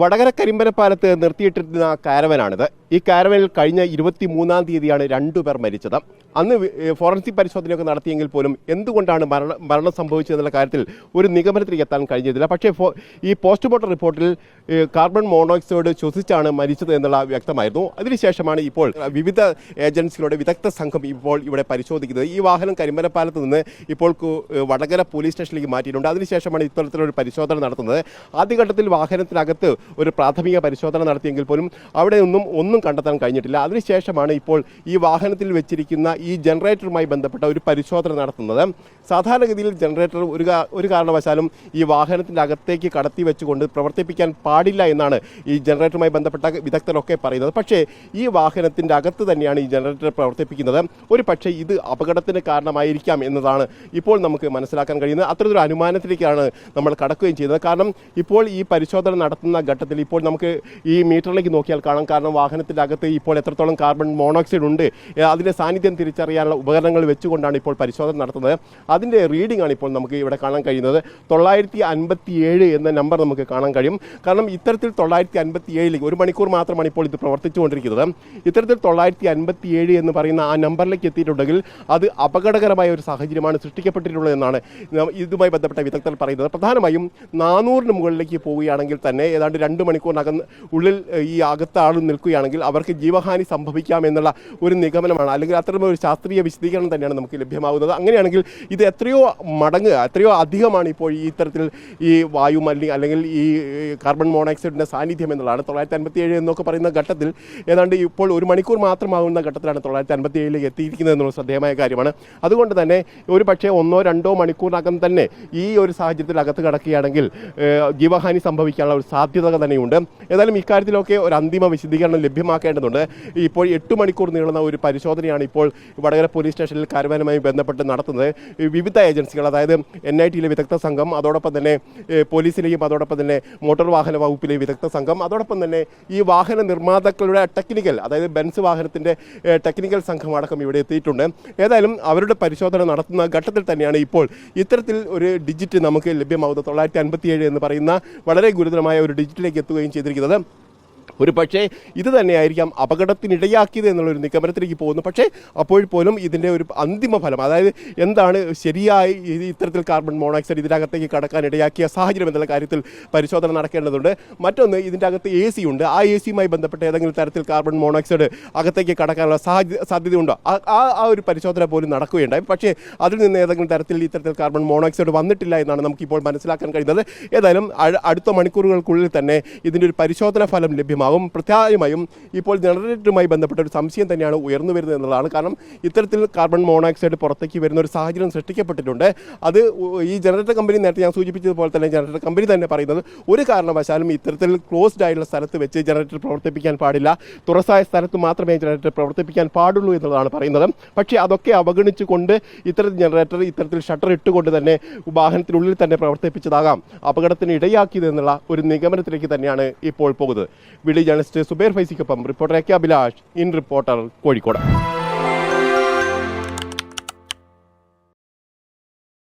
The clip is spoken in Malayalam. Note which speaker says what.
Speaker 1: വടകര കരിമ്പനപ്പാലത്ത് നിർത്തിയിട്ടിരുന്ന കാരവനാണിത്. ഈ കാരവനിൽ കഴിഞ്ഞ 23-ാം തീയതിയാണ് 2 പേർ മരിച്ചത്. അന്ന് ഫോറൻസിക് പരിശോധനയൊക്കെ നടത്തിയെങ്കിൽ പോലും എന്തുകൊണ്ടാണ് മരണം സംഭവിച്ചതെന്നുള്ള കാര്യത്തിൽ ഒരു നിഗമനത്തിലേക്ക് എത്താൻ കഴിഞ്ഞില്ല. പക്ഷേ ഈ പോസ്റ്റ്മോർട്ടം റിപ്പോർട്ടിൽ കാർബൺ മോണോക്സൈഡ് ശ്വസിച്ചാണ് മരിച്ചത് എന്നുള്ള വ്യക്തമായിരുന്നു. അതിനുശേഷമാണ് ഇപ്പോൾ വിവിധ ഏജൻസികളുടെ വിദഗ്ധ സംഘം ഇപ്പോൾ ഇവിടെ പരിശോധിക്കുന്നത്. ഈ വാഹനം കരിമ്പനപ്പാലത്ത് നിന്ന് ഇപ്പോൾ വടകര പോലീസ് സ്റ്റേഷനിലേക്ക് മാറ്റിയിട്ടുണ്ട്. അതിനുശേഷമാണ് ഇത്തരത്തിലൊരു പരിശോധന നടത്തുന്നത്. ആദ്യഘട്ടത്തിൽ വാഹനത്തിനകത്ത് ഒരു പ്രാഥമിക പരിശോധന നടത്തിയെങ്കിൽ പോലും അവിടെ ഒന്നും കണ്ടെത്താൻ കഴിഞ്ഞിട്ടില്ല. അതിനുശേഷമാണ് ഇപ്പോൾ ഈ വാഹനത്തിൽ വെച്ചിരിക്കുന്ന ഈ ജനറേറ്ററുമായി ബന്ധപ്പെട്ട ഒരു പരിശോധന നടത്തുന്നത്. സാധാരണഗതിയിൽ ജനറേറ്റർ ഒരു കാരണവശാലും ഈ വാഹനത്തിൻ്റെ അകത്തേക്ക് കടത്തി വെച്ചുകൊണ്ട് പ്രവർത്തിപ്പിക്കാൻ പാടില്ല എന്നാണ് ഈ ജനറേറ്ററുമായി ബന്ധപ്പെട്ട വിദഗ്ധരൊക്കെ പറയുന്നത്. പക്ഷേ ഈ വാഹനത്തിൻ്റെ അകത്ത് തന്നെയാണ് ഈ ജനറേറ്റർ പ്രവർത്തിപ്പിക്കുന്നത്. ഒരു പക്ഷേ ഇത് അപകടത്തിന് കാരണമായിരിക്കാം എന്നതാണ് ഇപ്പോൾ നമുക്ക് മനസ്സിലാക്കാൻ കഴിയുന്നത്. അത്തരത്തിലൊരു അനുമാനത്തിലേക്കാണ് നമ്മൾ കടക്കുകയും ചെയ്യുന്നത്. കാരണം ഇപ്പോൾ ഈ പരിശോധന നടത്തുന്ന ഘട്ടത്തിൽ ഇപ്പോൾ നമുക്ക് ഈ മീറ്ററിലേക്ക് നോക്കിയാൽ കാണാം. കാരണം വാഹനത്തിൻ്റെ അകത്ത് ഇപ്പോൾ എത്രത്തോളം കാർബൺ മോണോക്സൈഡ് ഉണ്ട്, അതിൻ്റെ സാന്നിധ്യം തിരിച്ചറിയാനുള്ള ഉപകരണങ്ങൾ വെച്ചുകൊണ്ടാണ് ഇപ്പോൾ പരിശോധന നടത്തുന്നത്. അതിൻ്റെ റീഡിംഗ് ആണ് ഇപ്പോൾ നമുക്ക് ഇവിടെ കാണാൻ കഴിയുന്നത്. 957 എന്ന നമ്പർ നമുക്ക് കാണാൻ കഴിയും. കാരണം ഇത്തരത്തിൽ 957 ഒരു മണിക്കൂർ മാത്രമാണ് ഇപ്പോൾ ഇത് പ്രവർത്തിച്ചുകൊണ്ടിരിക്കുന്നത്. ഇത്തരത്തിൽ 957 എന്ന് പറയുന്ന ആ നമ്പറിലേക്ക് എത്തിയിട്ടുണ്ടെങ്കിൽ അത് അപകടകരമായ ഒരു സാഹചര്യമാണ് സൃഷ്ടിക്കപ്പെട്ടിട്ടുള്ളത് എന്നാണ് ഇതുമായി ബന്ധപ്പെട്ട വിദഗ്ധർ പറയുന്നത്. പ്രധാനമായും 400-ന് മുകളിലേക്ക് പോവുകയാണെങ്കിൽ തന്നെ ഏതാണ്ട് 2 മണിക്കൂറിനകം ഉള്ളിൽ ഈ അകത്ത് ആൾ നിൽക്കുകയാണെങ്കിൽ അവർക്ക് ജീവഹാനി സംഭവിക്കാം എന്നുള്ള ഒരു നിഗമനമാണ്, അല്ലെങ്കിൽ അത്തരമൊരു ശാസ്ത്രീയ വിശദീകരണം തന്നെയാണ് നമുക്ക് ലഭ്യമാകുന്നത്. അങ്ങനെയാണെങ്കിൽ ഇത് എത്രയോ മടങ്ങ്, എത്രയോ അധികമാണ് ഇപ്പോൾ ഈ ഇത്തരത്തിൽ ഈ വായുമലിനീകരണം അല്ലെങ്കിൽ ഈ കാർബൺ മോണോക്സൈഡിൻ്റെ സാന്നിധ്യം എന്നുള്ളതാണ്. 957 എന്നൊക്കെ പറയുന്ന ഘട്ടത്തിൽ ഏതാണ്ട് ഇപ്പോൾ 1 മണിക്കൂർ മാത്രമാകുന്ന ഘട്ടത്തിലാണ് 957 എത്തിയിരിക്കുന്നത് എന്നുള്ള ശ്രദ്ധേയമായ കാര്യമാണ്. അതുകൊണ്ട് തന്നെ ഒരു പക്ഷേ 1-2 മണിക്കൂറിനകം തന്നെ ഈ ഒരു സാഹചര്യത്തിൽ അകത്ത് കിടക്കുകയാണെങ്കിൽ ജീവഹാനി സംഭവിക്കാനുള്ള ഒരു സാധ്യത തന്നെയുണ്ട്. ഏതായാലും ഇക്കാര്യത്തിലൊക്കെ ഒരു അന്തിമ വിശദീകരണം ലഭ്യമാക്കേണ്ടതുണ്ട്. ഇപ്പോൾ 8 മണിക്കൂർ നീളുന്ന ഒരു പരിശോധനയാണ് ഇപ്പോൾ വടകര പോലീസ് സ്റ്റേഷനിൽ കാരവാനുമായി ബന്ധപ്പെട്ട് നടത്തുന്നത്. വിവിധ ഏജൻസികൾ, അതായത് NITയിലെ വിദഗ്ധ സംഘം, അതോടൊപ്പം തന്നെ പോലീസിലെയും അതോടൊപ്പം തന്നെ മോട്ടോർ വാഹന വകുപ്പിലെ വിദഗ്ധ സംഘം, അതോടൊപ്പം തന്നെ ഈ വാഹന നിർമ്മാതാക്കളുടെ ടെക്നിക്കൽ, അതായത് ബെൻസ് വാഹനത്തിൻ്റെ ടെക്നിക്കൽ സംഘം അടക്കം ഇവിടെ എത്തിയിട്ടുണ്ട്. ഏതായാലും അവരുടെ പരിശോധന നടത്തുന്ന ഘട്ടത്തിൽ തന്നെയാണ് ഇപ്പോൾ ഇത്തരത്തിൽ ഒരു ഡിജിറ്റ് നമുക്ക് ലഭ്യമാകുന്നത്. 957 എന്ന് പറയുന്ന വളരെ ഗുരുതരമായ ഒരു ഡിജിറ്റിലേക്ക് എത്തുകയും ചെയ്തിരിക്കുന്നത്. ഒരു പക്ഷേ ഇത് തന്നെയായിരിക്കാം അപകടത്തിനിടയാക്കിയത് എന്നുള്ളൊരു നിഗമനത്തിലേക്ക് പോകുന്നു. പക്ഷേ അപ്പോൾ പോലും ഇതിൻ്റെ ഒരു അന്തിമ ഫലം, അതായത് എന്താണ് ശരിയായി ഇത്തരത്തിൽ കാർബൺ മോണോക്സൈഡ് ഇതിനകത്തേക്ക് കടക്കാൻ ഇടയാക്കിയ സാഹചര്യം എന്നുള്ള കാര്യത്തിൽ പരിശോധന നടക്കേണ്ടതുണ്ട്. മറ്റൊന്ന്, ഇതിൻ്റെ അകത്ത് AC ഉണ്ട്. ആ AC-യുമായി ബന്ധപ്പെട്ട് ഏതെങ്കിലും തരത്തിൽ കാർബൺ മോണോക്സൈഡ് അകത്തേക്ക് കടക്കാനുള്ള സാധ്യതയുണ്ടോ, ആ ഒരു പരിശോധന പോലും നടക്കുകയുണ്ടായി. പക്ഷേ അതിൽ നിന്ന് ഏതെങ്കിലും തരത്തിൽ ഇത്തരത്തിൽ കാർബൺ മോണോക്സൈഡ് വന്നിട്ടില്ല എന്നാണ് നമുക്കിപ്പോൾ മനസ്സിലാക്കാൻ കഴിയുന്നത്. ഏതായാലും അടുത്ത മണിക്കൂറുകൾക്കുള്ളിൽ തന്നെ ഇതിൻ്റെ ഒരു പരിശോധന ഫലം ലഭ്യമാകും. പ്രത്യേകമായും ഇപ്പോൾ ജനറേറ്ററുമായി ബന്ധപ്പെട്ട ഒരു സംശയം തന്നെയാണ് ഉയർന്നു വരുന്നത് എന്നുള്ളതാണ്. കാരണം ഇത്തരത്തിൽ കാർബൺ മോണോക്സൈഡ് പുറത്തേക്ക് വരുന്ന ഒരു സാഹചര്യം സൃഷ്ടിക്കപ്പെട്ടിട്ടുണ്ട്. അത് ഈ ജനറേറ്റർ കമ്പനി, നേരത്തെ ഞാൻ സൂചിപ്പിച്ചതുപോലെ തന്നെ ജനറേറ്റർ കമ്പനി തന്നെ പറയുന്നത് ഒരു കാരണവശാലും ഇത്തരത്തിൽ ക്ലോസ്ഡ് ആയിട്ടുള്ള സ്ഥലത്ത് വെച്ച് ജനറേറ്റർ പ്രവർത്തിപ്പിക്കാൻ പാടില്ല, തുറസായ സ്ഥലത്ത് മാത്രമേ ജനറേറ്റർ പ്രവർത്തിപ്പിക്കാൻ പാടുള്ളൂ എന്നുള്ളതാണ് പറയുന്നത്. പക്ഷേ അതൊക്കെ അവഗണിച്ചുകൊണ്ട് ഇത്തരത്തിൽ ജനറേറ്റർ ഇത്തരത്തിൽ ഷട്ടർ ഇട്ടുകൊണ്ട് തന്നെ വാഹനത്തിനുള്ളിൽ തന്നെ പ്രവർത്തിപ്പിച്ചതാകാം അപകടത്തിന് ഇടയാക്കിയത് എന്നുള്ള ഒരു നിഗമനത്തിലേക്ക് തന്നെയാണ് ഇപ്പോൾ പോകുന്നത്. വീഡിയോ ജേർണലിസ്റ്റ് സുബൈർ ഫൈസിക്കൊപ്പം reporter AK Abhilash, in reporter, Kozhikode.